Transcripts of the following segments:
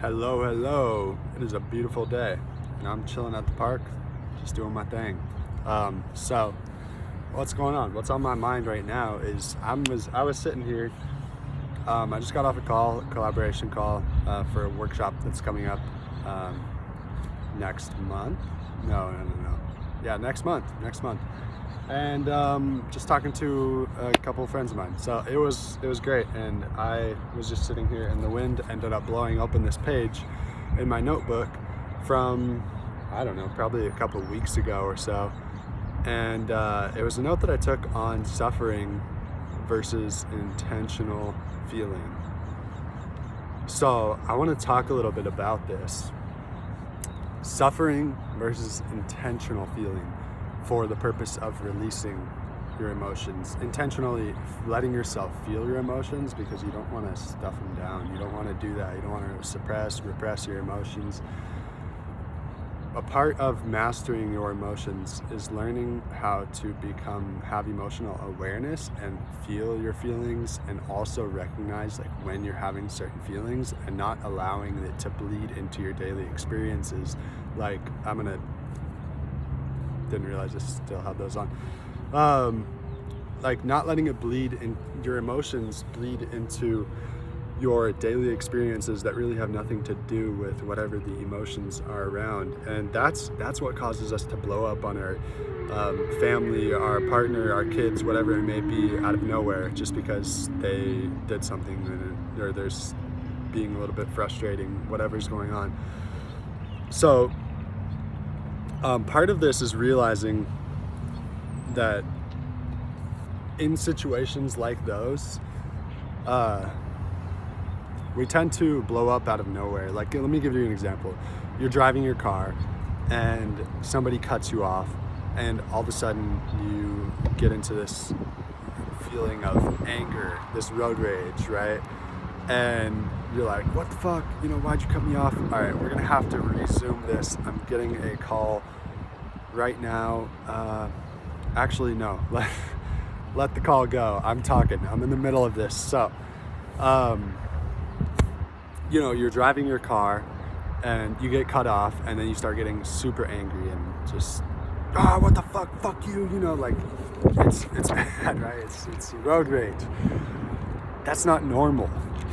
Hello, hello. It is a beautiful day, and I'm chilling at the park, just doing my thing. So, what's going on? What's on my mind right now is I was sitting here. I just got off a collaboration call for a workshop that's coming up um, next month. No. Yeah, next month. And just talking to a couple of friends of mine. So it was great, and I was just sitting here, and the wind ended up blowing open this page in my notebook from, I don't know, probably a couple of weeks ago or so, and it was a note that I took on suffering versus intentional feeling. So I want to talk a little bit about this. Suffering versus intentional feeling for the purpose of releasing your emotions. Intentionally letting yourself feel your emotions because you don't want to stuff them down. You don't want to do that. You don't want to repress your emotions. A part of mastering your emotions is learning how to have emotional awareness and feel your feelings, and also recognize like when you're having certain feelings and not allowing it to bleed into your daily experiences. Like didn't realize I still had those on. Like not letting it bleed in your emotions bleed into your daily experiences that really have nothing to do with whatever the emotions are around. And that's what causes us to blow up on our family, our partner, our kids, whatever it may be, out of nowhere, just because they did something or there's being a little bit frustrating, whatever's going on. So part of this is realizing that in situations like those, we tend to blow up out of nowhere. Like, let me give you an example. You're driving your car and somebody cuts you off, and all of a sudden you get into this feeling of anger, this road rage, right? And you're like, what the fuck? Why'd you cut me off? All right, we're gonna have to resume this. I'm getting a call right now. Actually, no. Let the call go. I'm in the middle of this. So, you're driving your car and you get cut off, and then you start getting super angry and just, what the fuck you, like it's bad, right? It's road rage. That's not normal.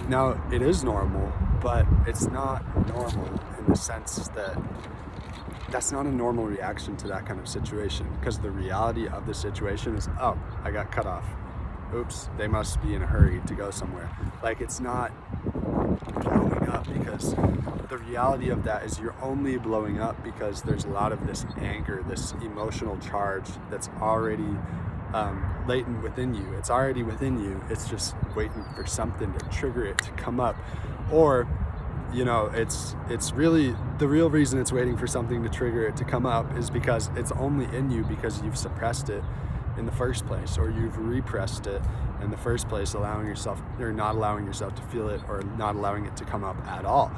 Now, it is normal, but it's not normal in the sense that that's not a normal reaction to that kind of situation, because the reality of the situation is, oh, I got cut off. Oops, they must be in a hurry to go somewhere. Like, it's not blowing up, because the reality of that is you're only blowing up because there's a lot of this anger, this emotional charge that's already latent within you. It's already within you. It's just waiting for something to trigger it to come up. Or, it's really, the real reason it's waiting for something to trigger it to come up is because it's only in you because you've suppressed it in the first place, or you've repressed it in the first place, not allowing yourself to feel it, or not allowing it to come up at all.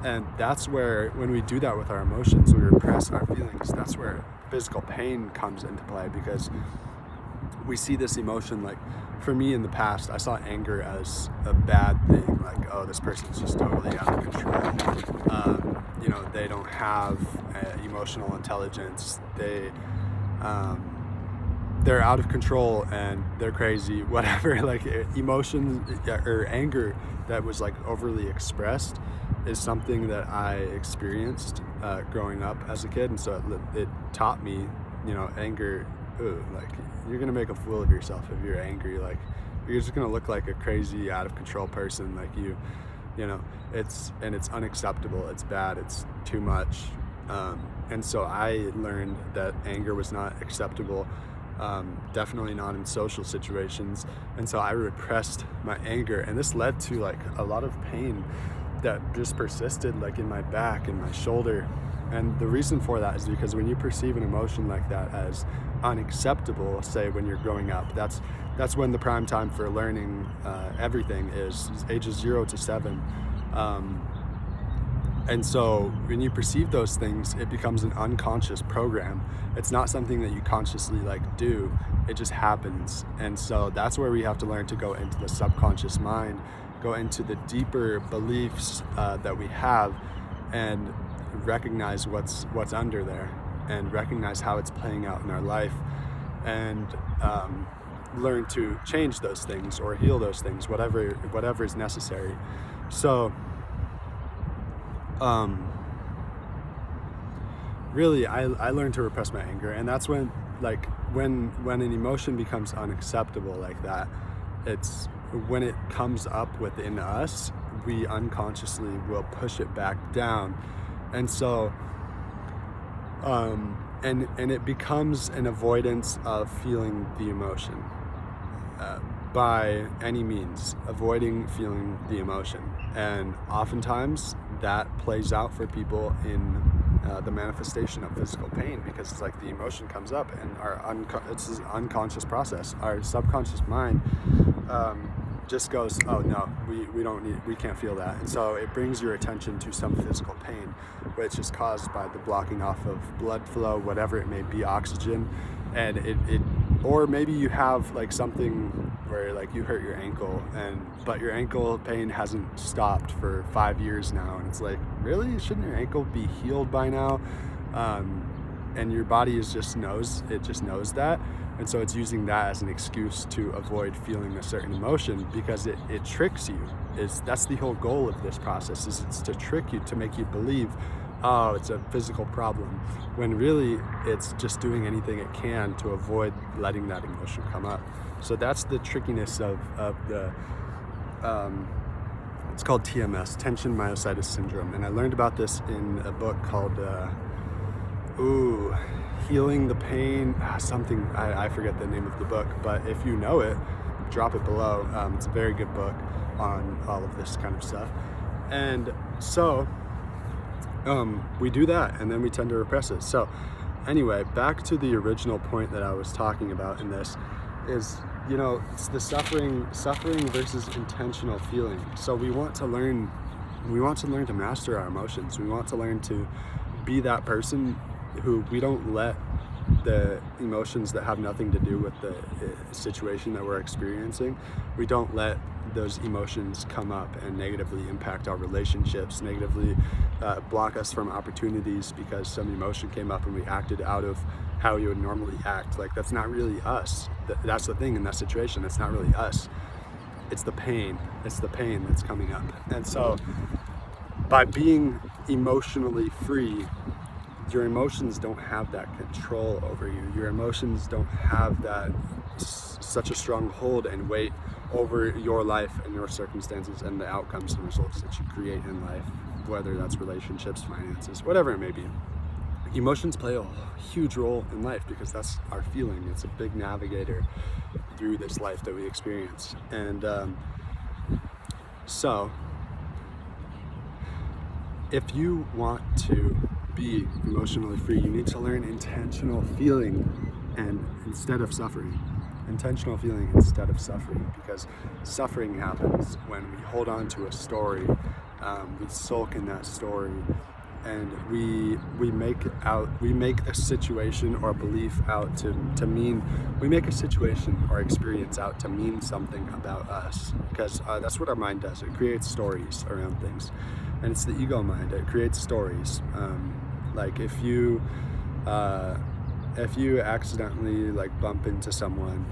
And that's where, when we do that with our emotions, we repress our feelings, that's where physical pain comes into play, because we see this emotion. Like, for me in the past, I saw anger as a bad thing. Like, oh, this person's just totally out of control. They don't have emotional intelligence. They're out of control and they're crazy, whatever. Like, emotion or anger that was like overly expressed is something that I experienced growing up as a kid. And so it taught me, anger, like, you're gonna make a fool of yourself if you're angry. Like, you're just gonna look like a crazy, out of control person. Like, it's unacceptable. It's bad. It's too much. And so I learned that anger was not acceptable. Definitely not in social situations. And so I repressed my anger, and this led to like a lot of pain that just persisted, like in my back and my shoulder. And the reason for that is because when you perceive an emotion like that as unacceptable, say when you're growing up, that's when the prime time for learning everything is ages 0 to 7. And so when you perceive those things, it becomes an unconscious program. It's not something that you consciously do, it just happens. And so that's where we have to learn to go into the subconscious mind, go into the deeper beliefs that we have, and recognize what's under there, and recognize how it's playing out in our life, and learn to change those things or heal those things, whatever is necessary. So really, I learned to repress my anger, and that's when, like, when an emotion becomes unacceptable like that, it's when it comes up within us, we unconsciously will push it back down. And so and it becomes an avoidance of feeling the emotion, by any means, avoiding feeling the emotion. And oftentimes that plays out for people in the manifestation of physical pain, because it's like the emotion comes up and it's an unconscious process. Our subconscious mind just goes, oh no, we can't feel that. And so it brings your attention to some physical pain, which is caused by the blocking off of blood flow, whatever it may be, oxygen. And or maybe you have like something where like you hurt your ankle, but your ankle pain hasn't stopped for 5 years now, and it's like, really, shouldn't your ankle be healed by now? And your body just knows that, and so it's using that as an excuse to avoid feeling a certain emotion, because it tricks you. That's the whole goal of this process, is it's to trick you, to make you believe, oh, it's a physical problem, when really it's just doing anything it can to avoid letting that emotion come up. So that's the trickiness of the it's called TMS, tension myositis syndrome, and I learned about this in a book called Healing the Pain, something, I forget the name of the book, but if you know it, drop it below. It's a very good book on all of this kind of stuff. And so we do that, and then we tend to repress it. So anyway, back to the original point that I was talking about in this is, it's the suffering versus intentional feeling. So we want to learn to master our emotions. We want to learn to be that person who we don't let the emotions that have nothing to do with the situation that we're experiencing, we don't let those emotions come up and negatively impact our relationships, negatively block us from opportunities because some emotion came up and we acted out of how we would normally act. Like, that's not really us. That's the thing in that situation. That's not really us. It's the pain. It's the pain that's coming up. And so by being emotionally free, your emotions don't have that control over you. Your emotions don't have that such a strong hold and weight over your life and your circumstances and the outcomes and results that you create in life, whether that's relationships, finances, whatever it may be. Emotions play a huge role in life because that's our feeling. It's a big navigator through this life that we experience. And so if you want to be emotionally free, you need to learn intentional feeling and instead of suffering. Intentional feeling instead of suffering, because suffering happens when we hold on to a story, we sulk in that story, and we make the situation or belief out to mean, we make a situation or experience out to mean something about us, because that's what our mind does. It creates stories around things, and it's the ego mind. It creates stories. Like if you accidentally like bump into someone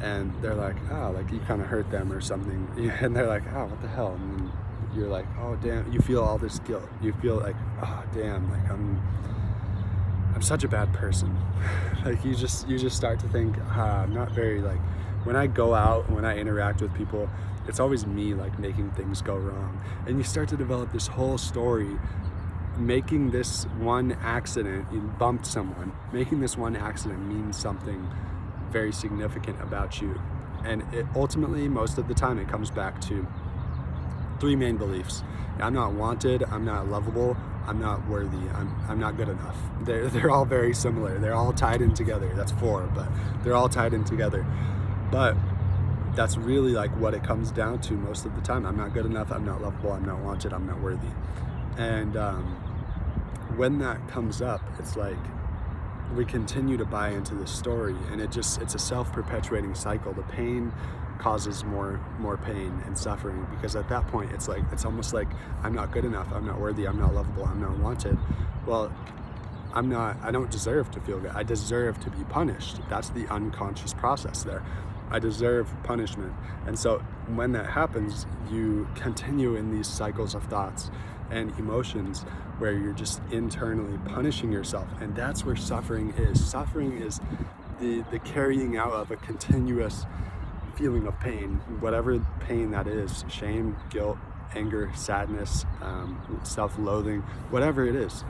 and they're like, oh, like you kind of hurt them or something, and they're like, oh, what the hell? And then you're like, oh damn, you feel all this guilt. You feel like, oh damn, like I'm such a bad person. Like you just start to think, I'm not very, like, when I go out, when I interact with people, it's always me like making things go wrong. And you start to develop this whole story, making this one accident, you bumped someone, making this one accident mean something very significant about you. And it ultimately, most of the time, it comes back to three main beliefs. I'm not wanted, I'm not lovable, I'm not worthy, I'm not good enough. They're all very similar. They're all tied in together. That's four, but they're all tied in together. But that's really like what it comes down to most of the time. I'm not good enough, I'm not lovable, I'm not wanted, I'm not worthy. And when that comes up, it's like we continue to buy into this story, and it's a self-perpetuating cycle. The pain causes more pain and suffering, because at that point it's almost like I'm not good enough, I'm not worthy, I'm not lovable, I'm not wanted. Well, I don't deserve to feel good. I deserve to be punished. That's the unconscious process there. I deserve punishment. And so when that happens, you continue in these cycles of thoughts and emotions where you're just internally punishing yourself. And that's where suffering is. Suffering is the carrying out of a continuous feeling of pain, whatever pain that is, shame, guilt, anger, sadness, self-loathing, whatever it is.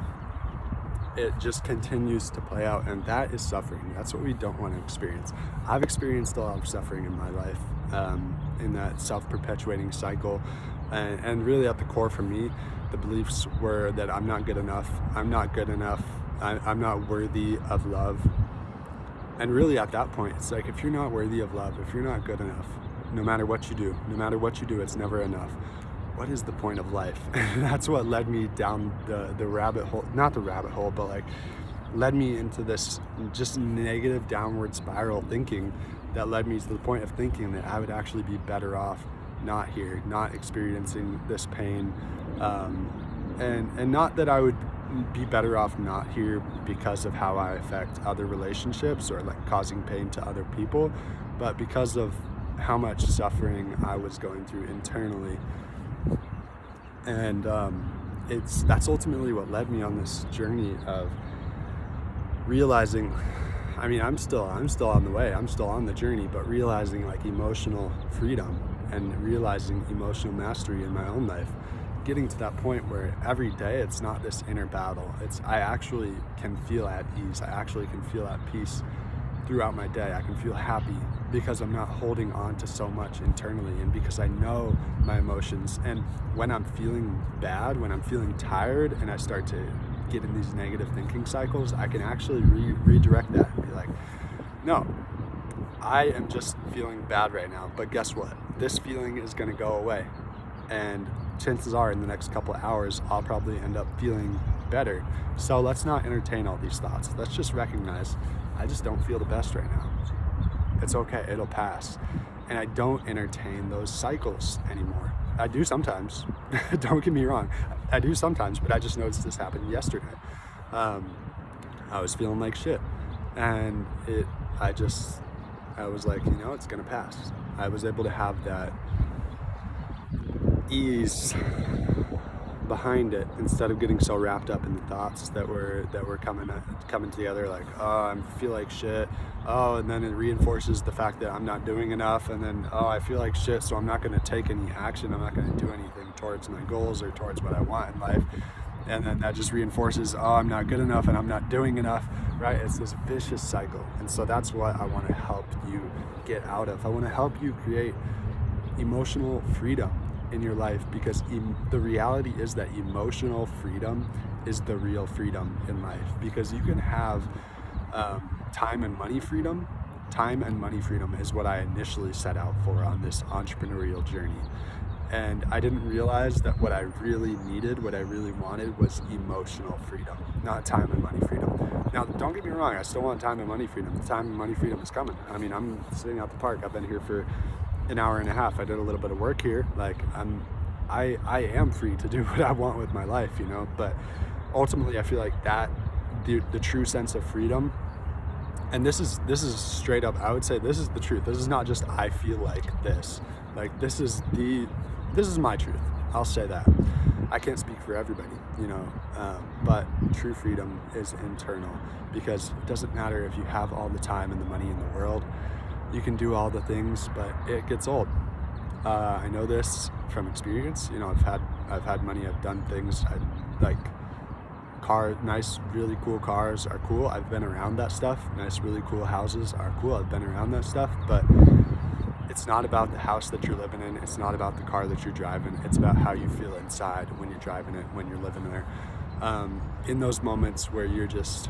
It just continues to play out, and that is suffering. That's what we don't want to experience. I've experienced a lot of suffering in my life, in that self-perpetuating cycle, and really at the core for me, the beliefs were that I'm not good enough, I'm not good enough, I'm not worthy of love. And really at that point, it's like, if you're not worthy of love, if you're not good enough, no matter what you do, it's never enough. What is the point of life? And that's what led me down the rabbit hole, not the rabbit hole, but like led me into this just negative downward spiral thinking that led me to the point of thinking that I would actually be better off not here, not experiencing this pain, and not that I would be better off not here because of how I affect other relationships or like causing pain to other people, but because of how much suffering I was going through internally. And that's ultimately what led me on this journey of realizing, I mean, I'm still on the way, I'm still on the journey, but realizing like emotional freedom and realizing emotional mastery in my own life, getting to that point where every day it's not this inner battle. I actually can feel at ease. I actually can feel at peace throughout my day. I can feel happy because I'm not holding on to so much internally, and because I know my emotions. And when I'm feeling bad, when I'm feeling tired, and I start to get in these negative thinking cycles, I can actually redirect that and be like, no, I am just feeling bad right now, but guess what? This feeling is going to go away. And chances are in the next couple of hours, I'll probably end up feeling better. So let's not entertain all these thoughts. Let's just recognize I just don't feel the best right now. It's okay, it'll pass. And I don't entertain those cycles anymore. I do sometimes, don't get me wrong. I do sometimes, but I just noticed this happened yesterday. I was feeling like shit. And I was like, it's gonna pass. I was able to have that ease behind it instead of getting so wrapped up in the thoughts that were coming together, like, oh, I feel like shit, oh, and then it reinforces the fact that I'm not doing enough, and then, oh, I feel like shit, so I'm not going to take any action, I'm not going to do anything towards my goals or towards what I want in life, and then that just reinforces, oh, I'm not good enough and I'm not doing enough, right? It's this vicious cycle. And so that's what I want to help you get out of. I want to help you create emotional freedom in your life, because the reality is that emotional freedom is the real freedom in life, because you can have time and money freedom. Time and money freedom is what I initially set out for on this entrepreneurial journey, and I didn't realize that what I really needed, what I really wanted, was emotional freedom, not time and money freedom. Now, don't get me wrong, I still want time and money freedom. The time and money freedom is coming. I mean, I'm sitting out the park, I've been here for an hour and a half. I did a little bit of work here. Like, I am free to do what I want with my life, but ultimately I feel like that the true sense of freedom, and this is straight up, I would say this is the truth. This is not just I feel like this. Like, this is my truth. I'll say that. I can't speak for everybody, but true freedom is internal, because it doesn't matter if you have all the time and the money in the world. You can do all the things, but it gets old. I know this from experience. I've had money. I've done things. Nice, really cool cars are cool. I've been around that stuff. Nice, really cool houses are cool. I've been around that stuff. But it's not about the house that you're living in. It's not about the car that you're driving. It's about how you feel inside when you're driving it, when you're living there. In those moments where you're just,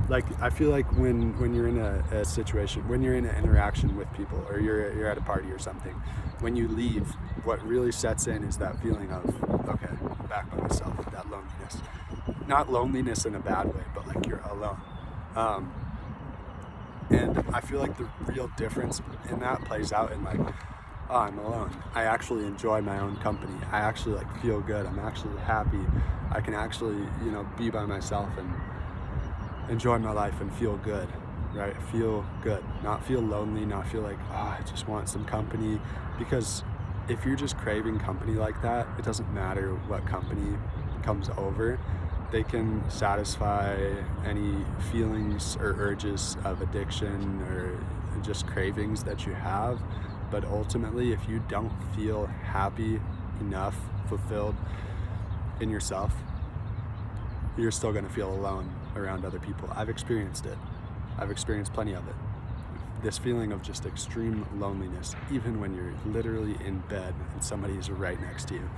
like, I feel like when you're in a situation, when you're in an interaction with people, or you're at a party or something, when you leave, what really sets in is that feeling of, okay, I'm back by myself, that loneliness. Not loneliness in a bad way, but like you're alone. And I feel like the real difference in that plays out in like, oh, I'm alone. I actually enjoy my own company. I actually like feel good. I'm actually happy. I can actually, you know, be by myself and enjoy my life and feel good, right? Feel good, not feel lonely, not feel like, oh, I just want some company. Because if you're just craving company like that, it doesn't matter what company comes over. They can satisfy any feelings or urges of addiction or just cravings that you have. But ultimately, if you don't feel happy enough, fulfilled in yourself, you're still going to feel alone around other people. I've experienced it. I've experienced plenty of it. This feeling of just extreme loneliness, even when you're literally in bed and somebody's right next to you.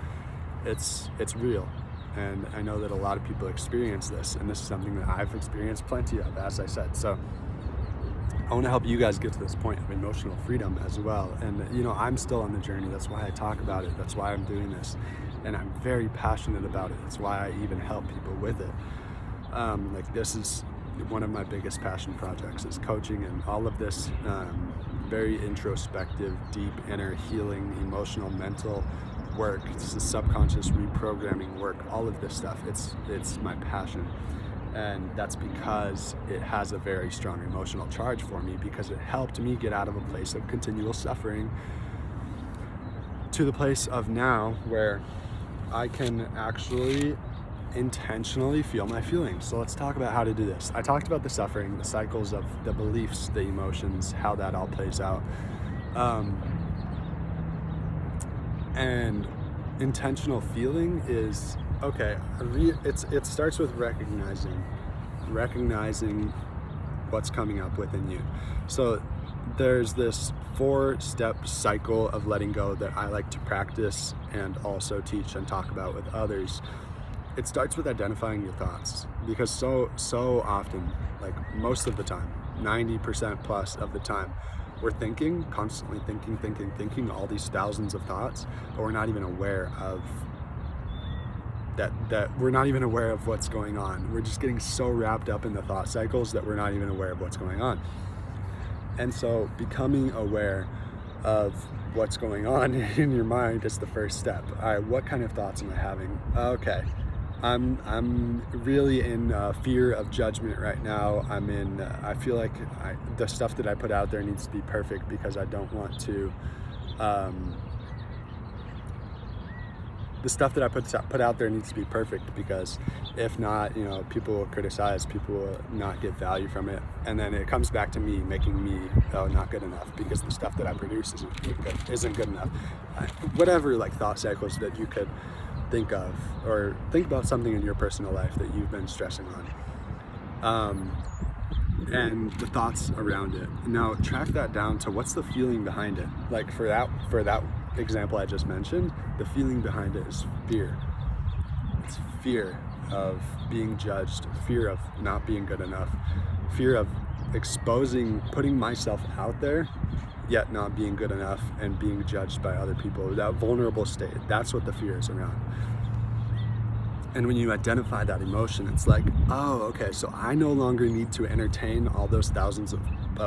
It's real. And I know that a lot of people experience this, and this is something that I've experienced plenty of, as I said. So I want to help you guys get to this point of emotional freedom as well. And, you know, I'm still on the journey. That's why I talk about it. That's why I'm doing this. And I'm very passionate about it. That's why I even help people with it. Like, this is one of my biggest passion projects, is coaching, and all of this very introspective, deep inner healing, emotional, mental work. It's the subconscious reprogramming work. All of this stuff. It's my passion. And that's because it has a very strong emotional charge for me, because it helped me get out of a place of continual suffering to the place of now where I can actually intentionally feel my feelings. So let's talk about how to do this. I talked about the suffering, the cycles of the beliefs, the emotions, how that all plays out. And intentional feeling is, okay, it starts with recognizing what's coming up within you. So there's this 4-step cycle of letting go that I like to practice and also teach and talk about with others. It starts with identifying your thoughts, because so often, like most of the time, 90% plus of the time, we're thinking, constantly thinking all these thousands of thoughts, but we're not even aware of that we're not even aware of what's going on. We're just getting so wrapped up in the thought cycles that we're not even aware of what's going on. And so becoming aware of what's going on in your mind is the first step. All right, what kind of thoughts am I having? Okay, I'm really in fear of judgment right now. I feel like the stuff that I put out there needs to be perfect, because I don't want to, the stuff that I put out there needs to be perfect, because if not, you know, people will criticize, people will not get value from it. And then it comes back to me, making me, not good enough, because the stuff that I produce isn't good enough. Whatever, like, thought cycles that you could think of, or think about something in your personal life that you've been stressing on, and the thoughts around it. Now track that down to what's the feeling behind it. Like for that example I just mentioned, the feeling behind it is fear. It's fear of being judged, fear of not being good enough, fear of putting myself out there, yet not being good enough and being judged by other people. That vulnerable state, that's what the fear is around. And when you identify that emotion, it's like, oh, okay, so I no longer need to entertain all those thousands of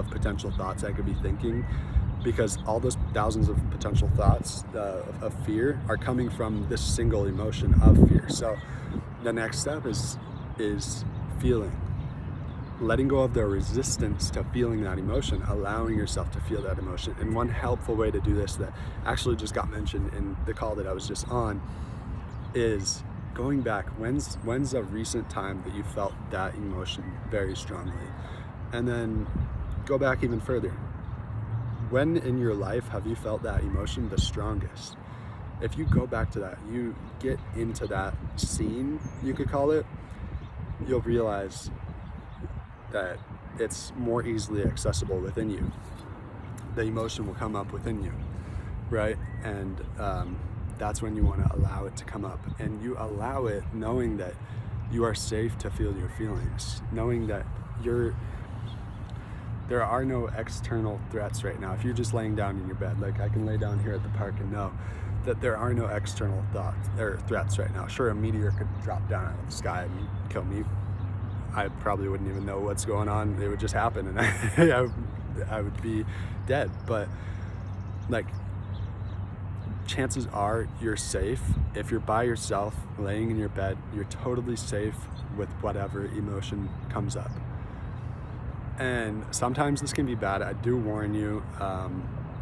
potential thoughts I could be thinking, because all those thousands of potential thoughts of fear are coming from this single emotion of fear. So the next step is feeling. Letting go of the resistance to feeling that emotion, allowing yourself to feel that emotion. And one helpful way to do this that actually just got mentioned in the call that I was just on is going back. When's a recent time that you felt that emotion very strongly? And then go back even further. When in your life have you felt that emotion the strongest? If you go back to that, you get into that scene, you could call it, you'll realize that it's more easily accessible within you. The emotion will come up within you, right? And that's when you want to allow it to come up. And you allow it knowing that you are safe to feel your feelings, knowing that there are no external threats right now. If you're just laying down in your bed, like I can lay down here at the park and know that there are no external threats right now. Sure, a meteor could drop down out of the sky and kill me. I probably wouldn't even know what's going on. It would just happen, and I would be dead. But like, chances are you're safe if you're by yourself, laying in your bed. You're totally safe with whatever emotion comes up. And sometimes this can be bad. I do warn you,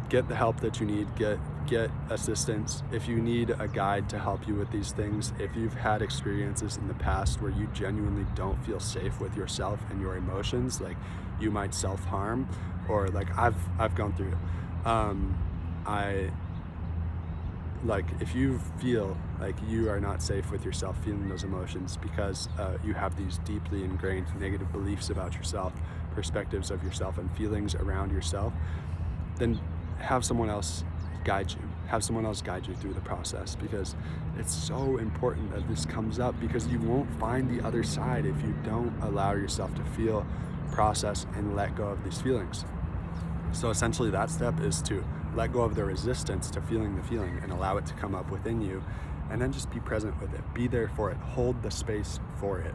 get the help that you need, get assistance. If you need a guide to help you with these things, if you've had experiences in the past where you genuinely don't feel safe with yourself and your emotions, like you might self-harm, or like I've gone through it. Like, if you feel like you are not safe with yourself feeling those emotions because you have these deeply ingrained negative beliefs about yourself, perspectives of yourself, and feelings around yourself, then have someone else guide you. Have someone else guide you through the process, because it's so important that this comes up, because you won't find the other side if you don't allow yourself to feel, process, and let go of these feelings. So essentially that step is to let go of the resistance to feeling the feeling and allow it to come up within you, and then just be present with it. Be there for it. Hold the space for it.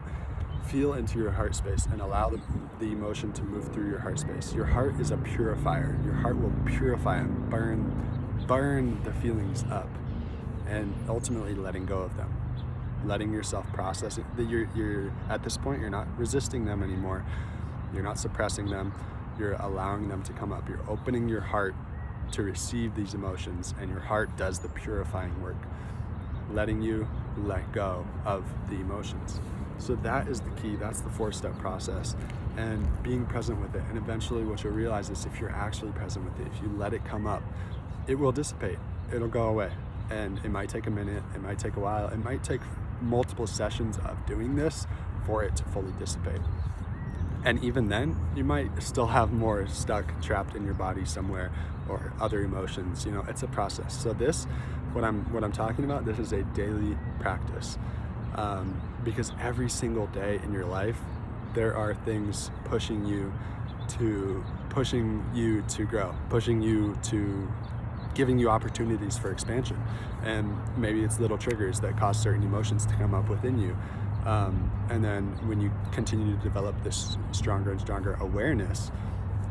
Feel into your heart space and allow the emotion to move through your heart space. Your heart is a purifier. Your heart will purify and burn the feelings up, and ultimately letting go of them. Letting yourself process it. You're at this point, you're not resisting them anymore. You're not suppressing them. You're allowing them to come up. You're opening your heart to receive these emotions, and your heart does the purifying work, letting you let go of the emotions. So that is the key. That's the 4-step process, and being present with it. And eventually what you'll realize is, if you're actually present with it, if you let it come up, it will dissipate. It'll go away. And it might take a minute, it might take a while, it might take multiple sessions of doing this for it to fully dissipate. And even then, you might still have more stuck, trapped in your body somewhere, or other emotions. You know, it's a process. So this, what I'm talking about, this is a daily practice, because every single day in your life, there are things pushing you to grow, pushing you to, giving you opportunities for expansion. And maybe it's little triggers that cause certain emotions to come up within you. And then when you continue to develop this stronger and stronger awareness,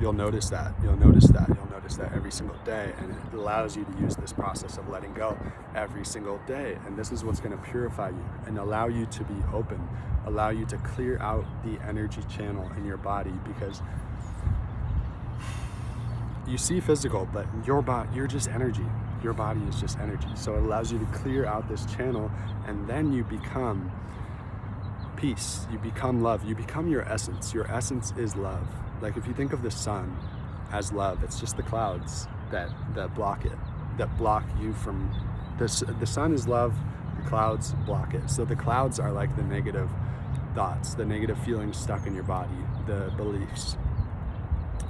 you'll notice that every single day, and it allows you to use this process of letting go every single day. And this is what's going to purify you and allow you to be open, allow you to clear out the energy channel in your body, because you see physical, but you're just energy. Your body is just energy. So it allows you to clear out this channel, and then you become peace, you become love, you become your essence. Your essence is love. Like, if you think of the sun as love, it's just the clouds that block it, that block you from this. The sun is love, the clouds block it. So the clouds are like the negative thoughts, the negative feelings stuck in your body, the beliefs.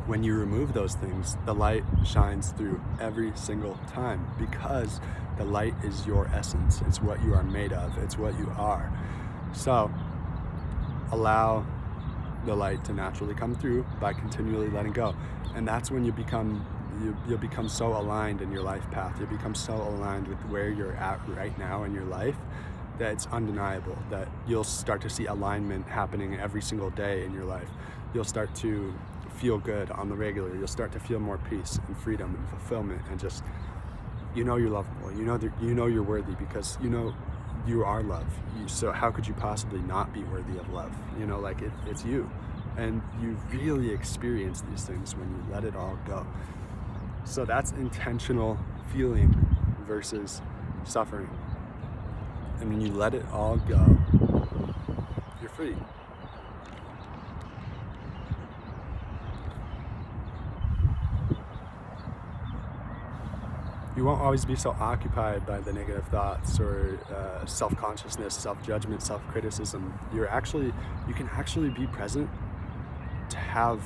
When you remove those things, the light shines through every single time, because the light is your essence. It's what you are made of. It's what you are. So allow the light to naturally come through by continually letting go. And that's when you'll become so aligned in your life path. You'll become so aligned with where you're at right now in your life that it's undeniable, that you'll start to see alignment happening every single day in your life. You'll start to feel good on the regular. You'll start to feel more peace and freedom and fulfillment, and just, you're lovable. You know you're worthy, because you are love. So how could you possibly not be worthy of love? It's you. And you really experience these things when you let it all go. So that's intentional feeling versus suffering. And when you let it all go, you're free. You won't always be so occupied by the negative thoughts or self-consciousness, self-judgment, self-criticism. You can actually be present to have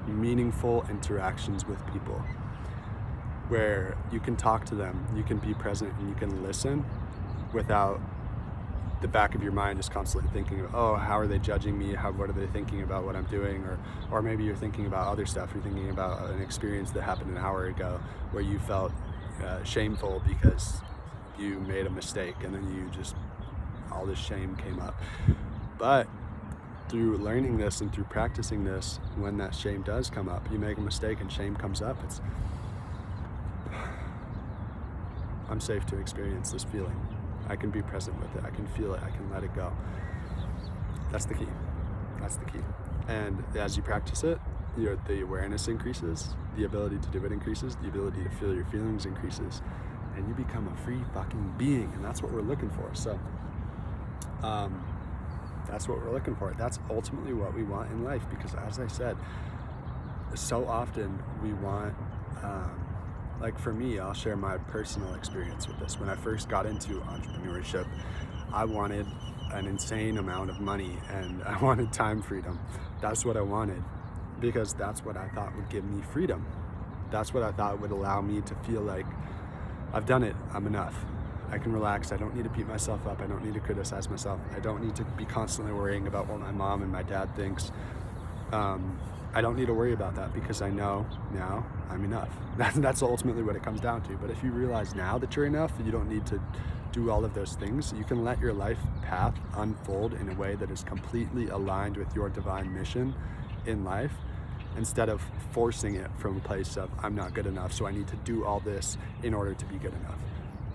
meaningful interactions with people, where you can talk to them, you can be present, and you can listen without the back of your mind just constantly thinking, oh, how are they judging me? What are they thinking about what I'm doing? Or maybe you're thinking about other stuff. You're thinking about an experience that happened an hour ago where you felt shameful because you made a mistake, and then all this shame came up. But through learning this and through practicing this, when that shame does come up, you make a mistake and shame comes up, I'm safe to experience this feeling. I can be present with it. I can feel it. I can let it go. That's the key. That's the key. And as you practice it, the awareness increases, the ability to do it increases, the ability to feel your feelings increases, and you become a free fucking being. And that's what we're looking for. So, that's what we're looking for. That's ultimately what we want in life, because as I said, so often we want, like for me, I'll share my personal experience with this. When I first got into entrepreneurship, I wanted an insane amount of money and I wanted time freedom. That's what I wanted, because that's what I thought would give me freedom. That's what I thought would allow me to feel like I've done it, I'm enough. I can relax, I don't need to beat myself up, I don't need to criticize myself, I don't need to be constantly worrying about what my mom and my dad thinks. I don't need to worry about that, because I know now I'm enough. That's ultimately what it comes down to. But if you realize now that you're enough, you don't need to do all of those things. You can let your life path unfold in a way that is completely aligned with your divine mission in life, instead of forcing it from a place of, I'm not good enough, so I need to do all this in order to be good enough.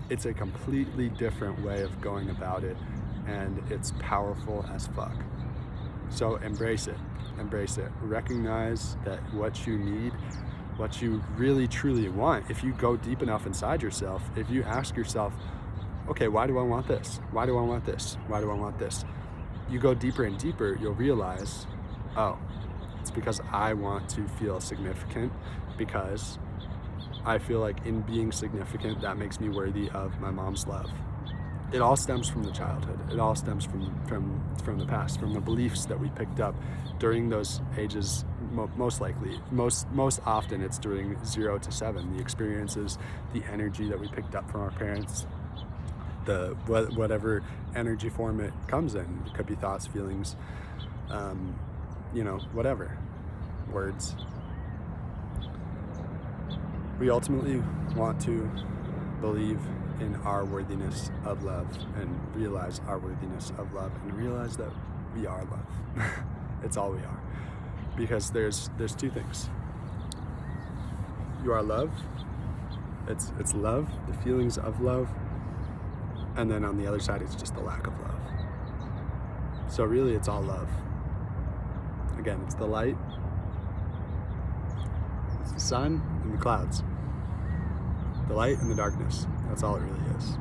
It's a completely different way of going about it, and it's powerful as fuck. So embrace it. Embrace it. Recognize that what you need, what you really truly want, if you go deep enough inside yourself, if you ask yourself, okay, why do I want this? Why do I want this? Why do I want this? You go deeper and deeper, you'll realize, oh, it's because I want to feel significant, because I feel like in being significant, that makes me worthy of my mom's love. It all stems from the childhood. It all stems from the past, from the beliefs that we picked up during those ages. Most likely, most often, it's during 0 to 7. The experiences, the energy that we picked up from our parents, whatever energy form it comes in. It could be thoughts, feelings, whatever, words. We ultimately want to believe in our worthiness of love, and realize our worthiness of love, and realize that we are love. It's all we are. Because there's two things. You are love. It's love, the feelings of love, and then on the other side, it's just the lack of love. So really, it's all love. Again, it's the light, it's the sun and the clouds. The light and the darkness. That's all it really is.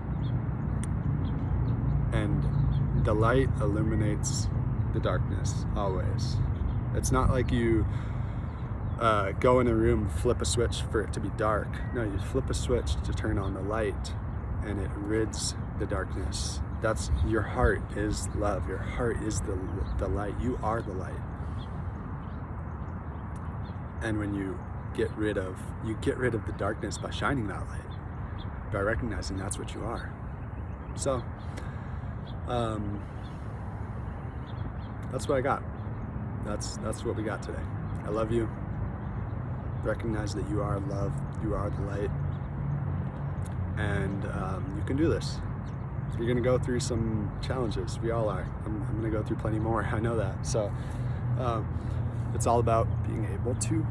And the light illuminates the darkness, always. It's not like you go in a room, flip a switch for it to be dark. No, you flip a switch to turn on the light, and it rids the darkness. That's, your heart is love. Your heart is the light. You are the light. And when you get rid of the darkness by shining that light, by recognizing that's what you are. So that's what I got. That's what we got today. I love you. Recognize that you are love, you are the light, and you can do this. You're gonna go through some challenges. We all are. I'm gonna go through plenty more. I know that. So it's all about being able to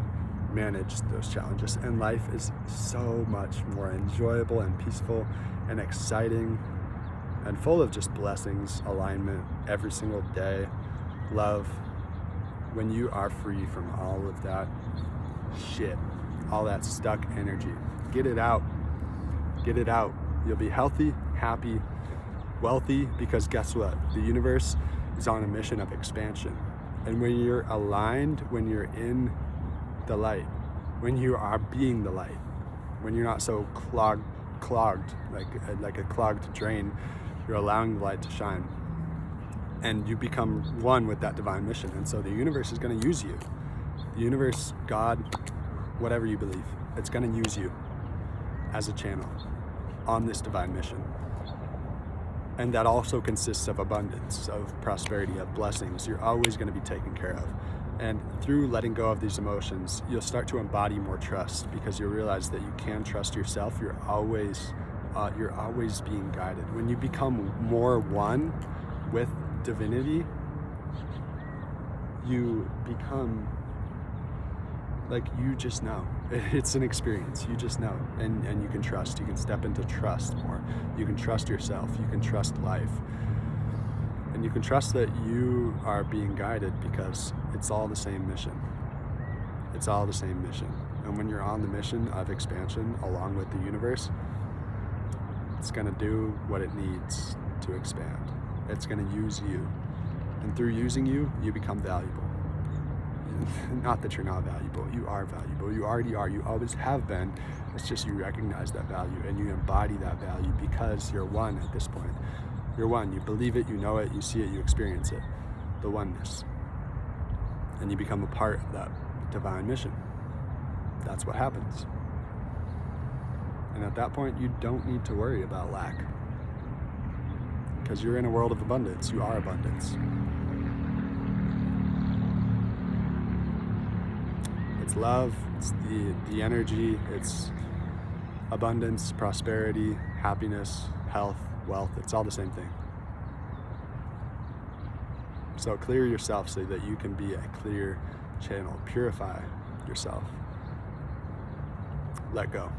manage those challenges, and life is so much more enjoyable and peaceful and exciting and full of just blessings, alignment every single day, love, when you are free from all of that shit, all that stuck energy. Get it out. Get it out. You'll be healthy, happy, wealthy, because guess what? The universe is on a mission of expansion. And when you're aligned, when you're in the light, when you are being the light, when you're not so clogged like a clogged drain, you're allowing the light to shine, and you become one with that divine mission. And so the universe is going to use you. The universe, God, whatever you believe, it's going to use you as a channel on this divine mission. And that also consists of abundance, of prosperity, of blessings. You're always going to be taken care of. And through letting go of these emotions, you'll start to embody more trust, because you'll realize that you can trust yourself. You're always being guided. When you become more one with divinity, you become like, you just know. It's an experience. You just know. And you can trust. You can step into trust more. You can trust yourself. You can trust life. And you can trust that you are being guided because it's all the same mission. It's all the same mission. And when you're on the mission of expansion along with the universe, it's going to do what it needs to expand. It's going to use you. And through using you, you become valuable. Not that you're not valuable. You are valuable. You already are. You always have been. It's just you recognize that value and you embody that value because you're one at this point. You're one. You believe it, you know it, you see it, you experience it. The oneness. And you become a part of that divine mission. That's what happens. And at that point, you don't need to worry about lack. Because you're in a world of abundance. You are abundance. It's love, it's the energy, it's abundance, prosperity, happiness, health, wealth. It's all the same thing. So clear yourself so that you can be a clear channel. Purify yourself. Let go.